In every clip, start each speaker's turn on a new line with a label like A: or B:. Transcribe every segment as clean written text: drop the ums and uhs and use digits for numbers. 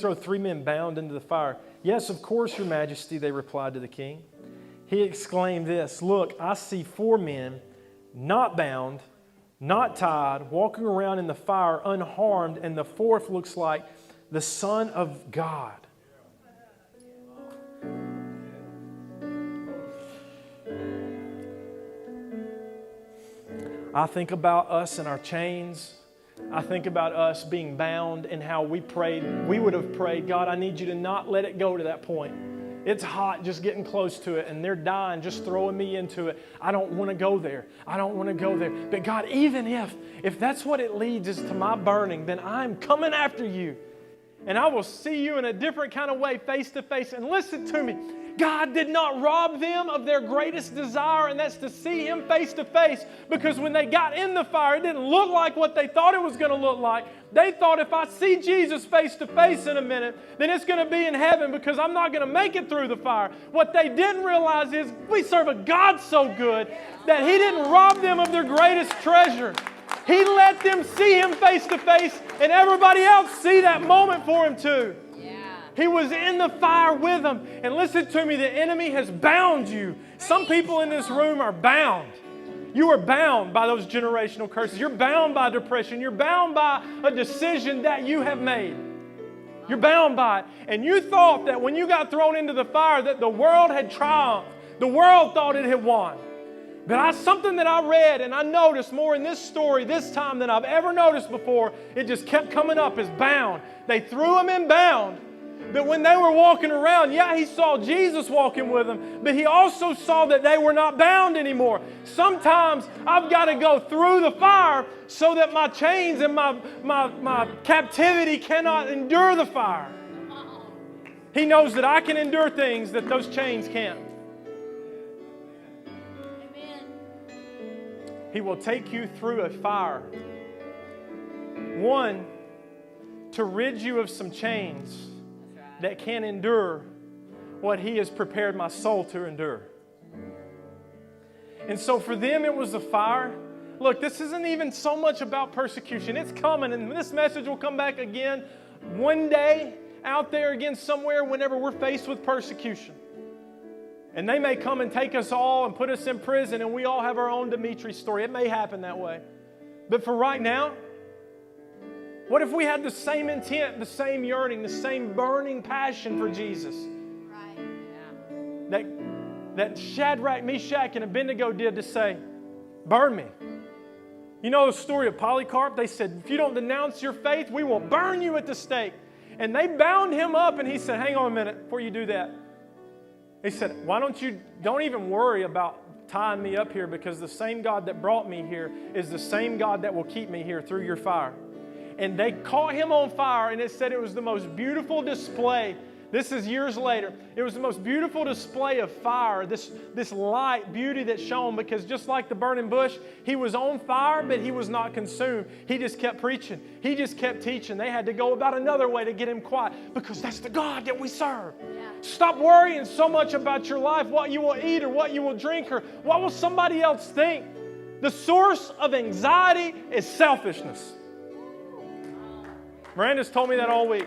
A: throw 3 men bound into the fire?" "Yes, of course, Your Majesty," they replied to the king. He exclaimed this, "Look, I see 4 men, not bound, not tied, walking around in the fire unharmed, and the 4th looks like the Son of God." I think about us and our chains. I think about us being bound and how we prayed. We would have prayed, "God, I need you to not let it go to that point. It's hot just getting close to it, and they're dying just throwing me into it. I don't want to go there. I don't want to go there. But God, even if that's what it leads is to my burning, then I'm coming after you. And I will see you in a different kind of way, face to face." And listen to me. God did not rob them of their greatest desire, and that's to see Him face to face. Because when they got in the fire, it didn't look like what they thought it was going to look like. They thought, if I see Jesus face to face in a minute, then it's going to be in heaven because I'm not going to make it through the fire. What they didn't realize is we serve a God so good that He didn't rob them of their greatest treasure. He let them see Him face to face, and everybody else see that moment for Him too. He was in the fire with them. And listen to me, the enemy has bound you. Some people in this room are bound. You are bound by those generational curses. You're bound by depression. You're bound by a decision that you have made. You're bound by it. And you thought that when you got thrown into the fire that the world had triumphed. The world thought it had won. But something that I read and I noticed more in this story this time than I've ever noticed before, it just kept coming up as bound. They threw him in bound. But when they were walking around, yeah, he saw Jesus walking with them, but he also saw that they were not bound anymore. Sometimes I've got to go through the fire so that my chains and my captivity cannot endure the fire. He knows that I can endure things that those chains can't. Amen. He will take you through a fire. One, to rid you of some chains that can endure what He has prepared my soul to endure. And so for them it was the fire. Look, this isn't even so much about persecution. It's coming, and this message will come back again one day out there again somewhere whenever we're faced with persecution. And they may come and take us all and put us in prison, and we all have our own Dimitri story. It may happen that way. But for right now, what if we had the same intent, the same yearning, the same burning passion for Jesus? Right. Yeah. That Shadrach, Meshach, and Abednego did to say, "Burn me." You know the story of Polycarp? They said, "If you don't denounce your faith, we will burn you at the stake." And they bound him up, and he said, "Hang on a minute before you do that." He said, don't even worry about tying me up here, because the same God that brought me here is the same God that will keep me here through your fire. And they caught him on fire, and it said it was the most beautiful display. This is years later. It was the most beautiful display of fire, this light, beauty that shone, because just like the burning bush, he was on fire, but he was not consumed. He just kept preaching. He just kept teaching. They had to go about another way to get him quiet, because that's the God that we serve. Yeah. Stop worrying so much about your life, what you will eat or what you will drink or what will somebody else think. The source of anxiety is selfishness. Miranda's told me that all week.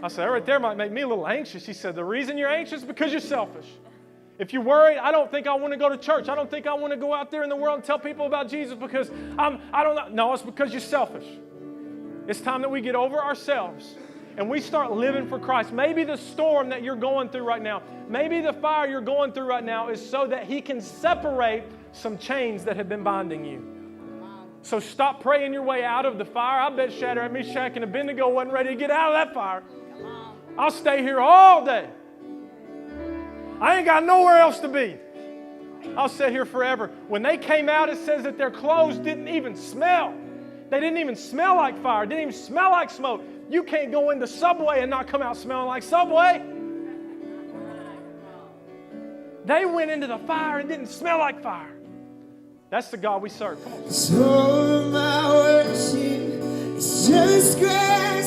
A: I said, that right there might make me a little anxious. She said, the reason you're anxious is because you're selfish. If you're worried, I don't think I want to go to church. I don't think I want to go out there in the world and tell people about Jesus because I don't know. No, it's because you're selfish. It's time that we get over ourselves and we start living for Christ. Maybe the storm that you're going through right now, maybe the fire you're going through right now is so that He can separate some chains that have been binding you. So stop praying your way out of the fire. I bet Shadrach, Meshach, and Abednego wasn't ready to get out of that fire. I'll stay here all day. I ain't got nowhere else to be. I'll sit here forever. When they came out, it says that their clothes didn't even smell. They didn't even smell like fire. Didn't even smell like smoke. You can't go into Subway and not come out smelling like Subway. They went into the fire and didn't smell like fire. That's the God we serve. Come on.
B: So my worship is just great.